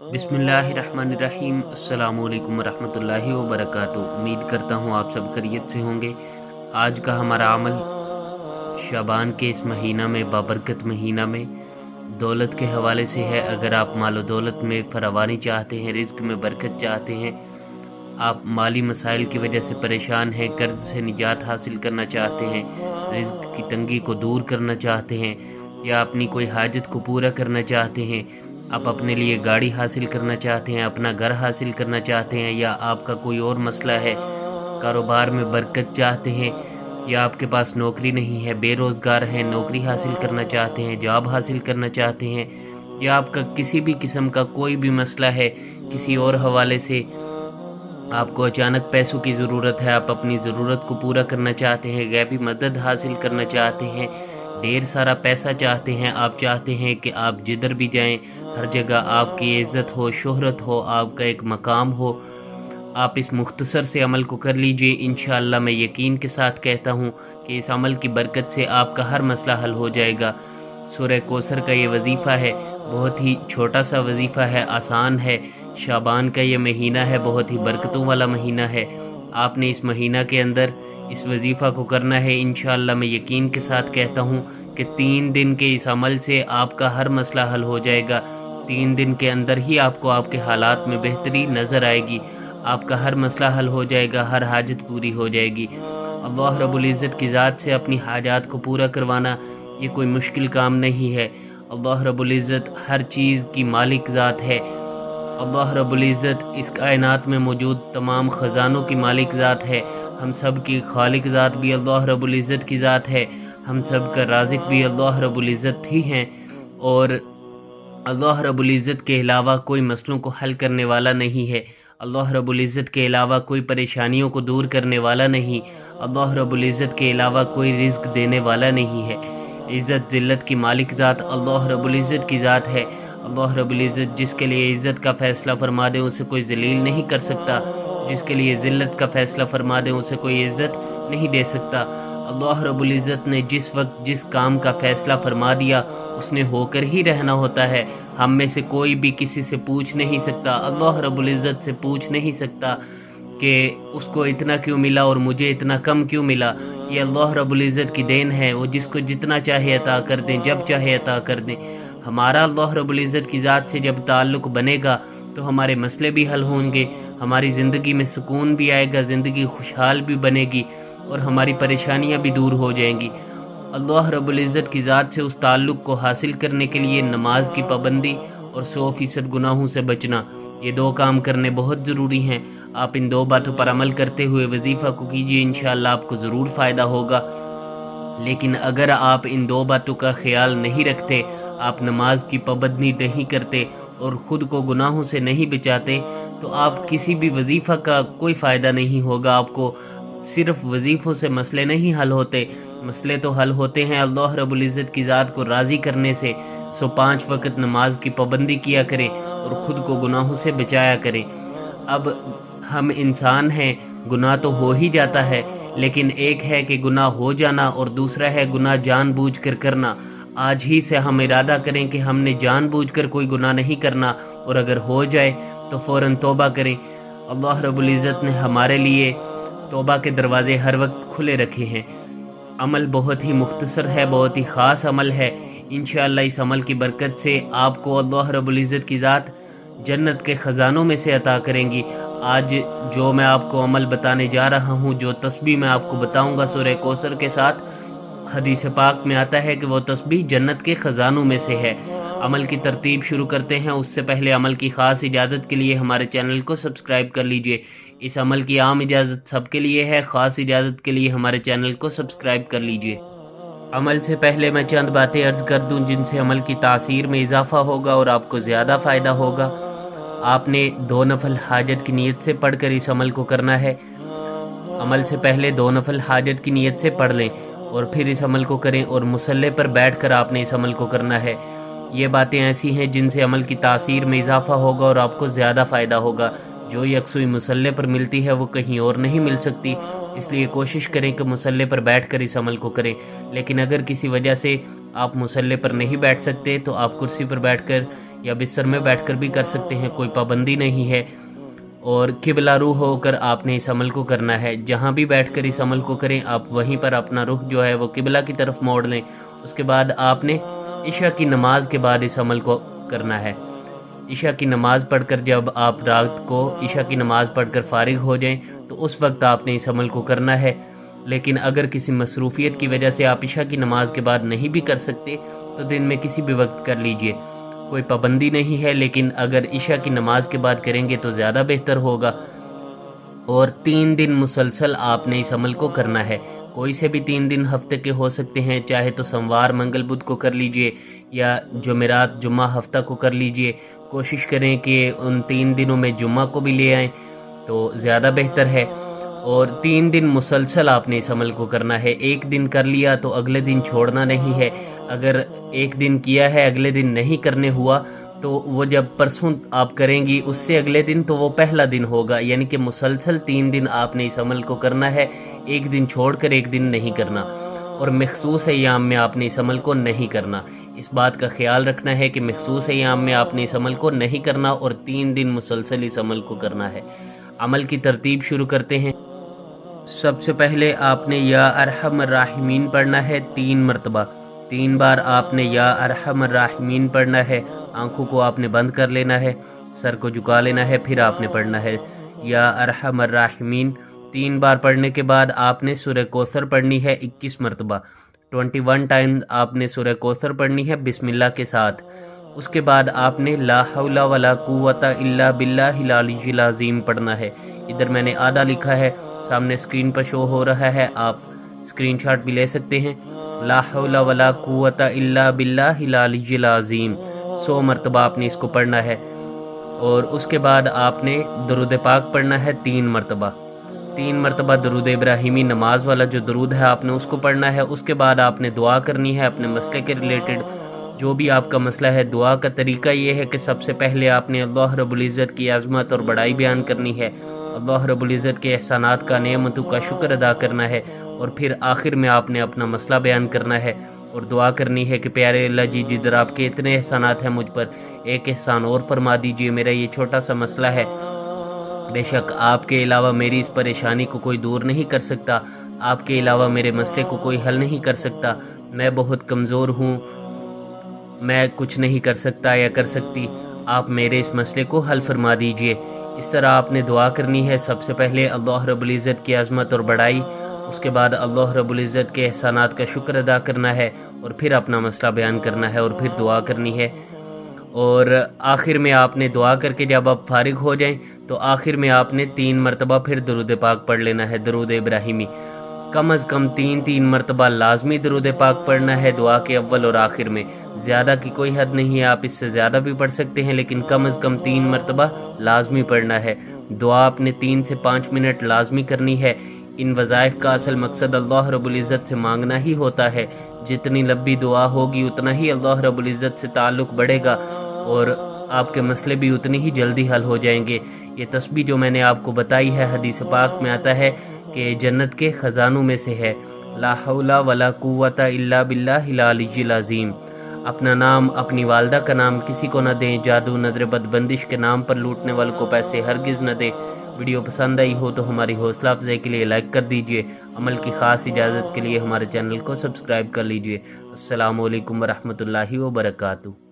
बिस्मिल्लाहिर्रहमानिर्रहीम। अस्सलाम वालेकुम रहमतुल्लाहि व बरकातुहू। उम्मीद करता हूँ आप सब खैरियत से होंगे। आज का हमारा अमल शाबान के इस महीना में, बाबरकत महीना में, दौलत के हवाले से है। अगर आप मालो दौलत में फरावानी चाहते हैं, रिज़्क में बरकत चाहते हैं, आप माली मसाइल की वजह से परेशान हैं, कर्ज से निजात हासिल करना चाहते हैं, रिज़्क की तंगी को दूर करना चाहते हैं, या अपनी कोई हाजत को पूरा करना चाहते हैं, आप अपने लिए गाड़ी हासिल करना चाहते हैं, अपना घर हासिल करना चाहते हैं, या आपका कोई और मसला है, कारोबार में बरकत चाहते हैं, या आपके पास नौकरी नहीं है, बेरोज़गार हैं, नौकरी हासिल करना चाहते हैं, जॉब हासिल करना चाहते हैं, या आपका किसी भी किस्म का कोई भी मसला है, किसी और हवाले से आपको अचानक पैसों की ज़रूरत है, आप अपनी ज़रूरत को पूरा करना चाहते हैं, गैबी मदद हासिल करना चाहते हैं, ढेर सारा पैसा चाहते हैं, आप चाहते हैं कि आप जिधर भी जाएं हर जगह आपकी इज़्ज़त हो, शोहरत हो, आपका एक मकाम हो। आप इस मुख्तसर से अमल को कर लीजिए। इंशाअल्लाह मैं यकीन के साथ कहता हूँ कि इस अमल की बरकत से आपका हर मसला हल हो जाएगा। सूरह कौसर का ये वजीफ़ा है, बहुत ही छोटा सा वजीफ़ा है, आसान है। शाबान का ये महीना है, बहुत ही बरकतों वाला महीना है। आपने इस महीना के अंदर इस वजीफ़ा को करना है। इंशाअल्लाह मैं यकीन के साथ कहता हूँ कि 3 दिन के इस अमल से आपका हर मसला हल हो जाएगा। 3 दिन के अंदर ही आपको आपके हालात में बेहतरी नज़र आएगी, आपका हर मसला हल हो जाएगा, हर हाजत पूरी हो जाएगी। अल्लाह रब्बुल इज़्ज़त की ज़ात से अपनी हाजात को पूरा करवाना ये कोई मुश्किल काम नहीं है। अल्लाह रब्बुल इज़्ज़त हर चीज़ की मालिक ज़ात है। अल्लाह रब्बुल इज़्ज़त इस कायनात में मौजूद तमाम ख़ज़ानों की मालिक ज़ात है। हम सब की खालिक ज़ात भी अल्लाह रब्बुल इज़्ज़त की ज़ात है। हम सब का राज़िक भी अल्लाह रब्बुल इज़्ज़त ही हैं, और अल्लाह रब्बुल इज़्ज़त के अलावा कोई मसलों को हल करने वाला नहीं है। अल्लाह रब्बुल इज़्ज़त के अलावा कोई परेशानियों को दूर करने वाला नहीं। अल्लाह रब्बुल इज़्ज़त के अलावा कोई रिज़्क देने वाला नहीं है। इज़्ज़त ज़िल्लत की मालिक ज़ात अल्लाह रब्बुल इज़्ज़त की ज़ात है। अल्लाह रब्बुल इज़्ज़त जिसके लिए इज़्ज़त का फ़ैसला फरमा दे उसे कोई ज़लील नहीं कर सकता, जिसके लिए ज़िल्लत का फ़ैसला फरमा दे उसे कोई इज़्ज़त नहीं दे सकता। अल्लाह रब्बुल इज़्ज़त ने जिस वक्त जिस काम का फ़ैसला फरमा दिया उसने होकर ही रहना होता है। हम में से कोई भी किसी से पूछ नहीं सकता, अल्लाह रब्बुल इज़्ज़त से पूछ नहीं सकता कि उसको इतना क्यों मिला और मुझे इतना कम क्यों मिला। ये अल्लाह रब्बुल इज़्ज़त की देन है, वो जिसको जितना चाहे अता कर दें, जब चाहे अता कर दें। हमारा अल्लाह रब्बुल इज़्ज़त की ज़ात से जब ताल्लुक़ बनेगा तो हमारे मसले भी हल होंगे, हमारी ज़िंदगी में सुकून भी आएगा, ज़िंदगी खुशहाल भी बनेगी, और हमारी परेशानियाँ भी दूर हो जाएंगी। अल्लाह रब्बुल इज़्ज़त की ज़ात से उस ताल्लुक़ को हासिल करने के लिए नमाज की पाबंदी और 100% गुनाहों से बचना, ये 2 काम करने बहुत ज़रूरी हैं। आप इन 2 बातों पर अमल करते हुए वजीफ़ा को कीजिए, इंशाअल्लाह आपको ज़रूर फ़ायदा होगा। लेकिन अगर आप इन 2 बातों का ख्याल नहीं रखते, आप नमाज की पाबंदी नहीं करते और ख़ुद को गुनाहों से नहीं बचाते, तो आप किसी भी वजीफ़ा का कोई फ़ायदा नहीं होगा। आपको सिर्फ़ वजीफ़ों से मसले नहीं हल होते, मसले तो हल होते हैं अल्लाह रब्बुल इज़्ज़त की ज़ात को राज़ी करने से। 5 वक़्त नमाज की पाबंदी किया करें और ख़ुद को गुनाहों से बचाया करें। अब हम इंसान हैं, गुनाह तो हो ही जाता है, लेकिन एक है कि गुनाह हो जाना और दूसरा है गुनाह जानबूझकर करना। आज ही से हम इरादा करें कि हमने जानबूझकर कोई गुनाह नहीं करना, और अगर हो जाए तो फ़ौरन तौबा करें। अल्लाह रब्बुल इज़्ज़त ने हमारे लिए तौबा के दरवाज़े हर वक्त खुले रखे हैं। अमल बहुत ही मुख्तसर है, बहुत ही ख़ास अमल है। इंशाअल्लाह इस अमल की बरकत से आपको अल्लाह रब्बुल इज़्ज़त की ज़ात जन्नत के ख़ज़ानों में से अता करेंगी। आज जो मैं आपको अमल बताने जा रहा हूँ, जो तस्बीह मैं आपको बताऊँगा सूरह कौसर के साथ, हदीस पाक में आता है कि वो तस्बीह जन्नत के ख़ज़ानों में से है। अमल की तरतीब शुरू करते हैं, उससे पहले अमल की ख़ास इजाज़त के लिए हमारे चैनल को सब्सक्राइब कर लीजिए। इस अमल की आम इजाज़त सबके लिए है, ख़ास इजाज़त के लिए हमारे चैनल को सब्सक्राइब कर लीजिए। अमल से पहले मैं चंद बातें अर्ज़ कर दूं जिनसे अमल की तासीर में इजाफ़ा होगा और आपको ज़्यादा फ़ायदा होगा। आपने 2 नफल हाजत की नीयत से पढ़कर इस अमल को करना है। अमल से पहले 2 नफल हाजत की नीयत से पढ़ लें और फिर इस अमल को करें, और मुसल्ले पर बैठकर आपने इस अमल को करना है। ये बातें ऐसी हैं जिनसे अमल की तासीर में इजाफ़ा होगा और आपको ज़्यादा फ़ायदा होगा। जो यकसुई मुसल्ले पर मिलती है वो कहीं और नहीं मिल सकती, इसलिए कोशिश करें कि मुसल्ले पर बैठकर इस अमल को करें। लेकिन अगर किसी वजह से आप मुसल्ले पर नहीं बैठ सकते तो आप कुर्सी पर बैठकर یا بستر میں بیٹھ کر بھی کر سکتے ہیں، کوئی پابندی نہیں ہے۔ اور قبلہ رو ہو کر آپ نے اس عمل کو کرنا ہے، جہاں بھی بیٹھ کر اس عمل کو کریں آپ وہیں پر اپنا رخ جو ہے وہ قبلہ کی طرف موڑ لیں۔ اس کے بعد آپ نے عشاء کی نماز کے بعد اس عمل کو کرنا ہے۔ عشاء کی نماز پڑھ کر جب آپ رات کو عشاء کی نماز پڑھ کر فارغ ہو جائیں تو اس وقت آپ نے اس عمل کو کرنا ہے۔ لیکن اگر کسی مصروفیت کی وجہ سے آپ عشاء کی نماز کے بعد نہیں بھی کر سکتے تو دن میں کسی بھی وقت کر لیجئے، کوئی پابندی نہیں ہے، لیکن اگر عشاء کی نماز کے بعد کریں گے تو زیادہ بہتر ہوگا۔ اور 3 دن مسلسل آپ نے اس عمل کو کرنا ہے، کوئی سے بھی 3 دن ہفتے کے ہو سکتے ہیں، چاہے تو سوموار منگل بدھ کو کر لیجئے یا جمعرات جمعہ ہفتہ کو کر لیجئے۔ کوشش کریں کہ ان 3 دنوں میں جمعہ کو بھی لے آئیں تو زیادہ بہتر ہے۔ اور 3 دن مسلسل آپ نے اس عمل کو کرنا ہے، ایک دن کر لیا تو اگلے دن چھوڑنا نہیں ہے۔ اگر ایک دن کیا ہے اگلے دن نہیں کرنے ہوا تو وہ جب پرسوں آپ کریں گی اس سے اگلے دن تو وہ پہلا دن ہوگا، یعنی کہ مسلسل 3 دن آپ نے اس عمل کو کرنا ہے، ایک دن چھوڑ کر ایک دن نہیں کرنا۔ اور مخصوص ایام میں آپ نے اس عمل کو نہیں کرنا، اس بات کا خیال رکھنا ہے کہ مخصوص ایام میں آپ نے اس عمل کو نہیں کرنا اور 3 دن مسلسل اس عمل کو کرنا ہے۔ عمل کی ترتیب شروع کرتے ہیں۔ سب سے پہلے آپ نے یا ارحم الراحمین پڑھنا ہے 3 مرتبہ، 3 بار آپ نے یا ارحم الراحمین پڑھنا ہے۔ آنکھوں کو آپ نے بند کر لینا ہے، سر کو جھکا لینا ہے، پھر آپ نے پڑھنا ہے یا ارحم الراحمین۔ 3 بار پڑھنے کے بعد آپ نے سورہ کوثر پڑھنی ہے 21 مرتبہ، 21 ٹائم آپ نے سورہ کوثر پڑھنی ہے بسم اللہ کے ساتھ۔ اس کے بعد آپ نے لا حول ولا قوت الا باللہ العلی العظیم پڑھنا ہے۔ ادھر میں نے آدھا لکھا ہے، سامنے اسکرین پر شو ہو رہا ہے، آپ اسکرین شاٹ بھی لے سکتے ہیں۔ لا حول ولا قوت الا باللہ العلی العظیم 100 مرتبہ آپ نے اس کو پڑھنا ہے۔ اور اس کے بعد آپ نے درود پاک پڑھنا ہے 3 مرتبہ، 3 مرتبہ درود ابراہیمی نماز والا جو درود ہے آپ نے اس کو پڑھنا ہے۔ اس کے بعد آپ نے دعا کرنی ہے اپنے مسئلے کے ریلیٹڈ، جو بھی آپ کا مسئلہ ہے۔ دعا کا طریقہ یہ ہے کہ سب سے پہلے آپ نے اللہ رب العزت کی عظمت اور بڑائی بیان کرنی ہے، اللہ رب العزت کے احسانات کا، نعمتوں کا شکر ادا کرنا ہے، اور پھر آخر میں آپ نے اپنا مسئلہ بیان کرنا ہے اور دعا کرنی ہے کہ پیارے اللہ جی جدھر آپ کے اتنے احسانات ہیں مجھ پر، ایک احسان اور فرما دیجئے، میرا یہ چھوٹا سا مسئلہ ہے، بے شک آپ کے علاوہ میری اس پریشانی کو کوئی دور نہیں کر سکتا، آپ کے علاوہ میرے مسئلے کو کوئی حل نہیں کر سکتا، میں بہت کمزور ہوں، میں کچھ نہیں کر سکتا یا کر سکتی، آپ میرے اس مسئلے کو حل فرما دیجئے۔ اس طرح آپ نے دعا کرنی ہے۔ سب سے پہلے اللہ رب العزت کی عظمت اور بڑائی، اس کے بعد اللہ رب العزت کے احسانات کا شکر ادا کرنا ہے، اور پھر اپنا مسئلہ بیان کرنا ہے، اور پھر دعا کرنی ہے۔ اور آخر میں آپ نے دعا کر کے جب آپ فارغ ہو جائیں تو آخر میں آپ نے 3 مرتبہ پھر درود پاک پڑھ لینا ہے، درود ابراہیمی، کم از کم 3 مرتبہ لازمی درود پاک پڑھنا ہے دعا کے اول اور آخر میں۔ زیادہ کی کوئی حد نہیں ہے، آپ اس سے زیادہ بھی پڑھ سکتے ہیں، لیکن کم از کم 3 مرتبہ لازمی پڑھنا ہے۔ دعا آپ نے 3 سے 5 منٹ لازمی کرنی ہے۔ ان وظائف کا اصل مقصد اللہ رب العزت سے مانگنا ہی ہوتا ہے، جتنی لمبی دعا ہوگی اتنا ہی اللہ رب العزت سے تعلق بڑھے گا اور آپ کے مسئلے بھی اتنی ہی جلدی حل ہو جائیں گے۔ یہ تسبیح جو میں نے آپ کو بتائی ہے حدیث پاک میں آتا ہے کہ جنت کے خزانوں میں سے ہے، لا حول ولا قوت الا باللہ العلی العظیم۔ اپنا نام، اپنی والدہ کا نام کسی کو نہ دیں، جادو نظر بد بندش کے نام پر لوٹنے والوں کو پیسے ہرگز نہ دیں۔ ویڈیو پسند آئی ہو تو ہماری حوصلہ افزائی کے لیے لائک کر دیجئے، عمل کی خاص اجازت کے لیے ہمارے چینل کو سبسکرائب کر لیجئے۔ السلام علیکم ورحمۃ اللہ وبرکاتہ۔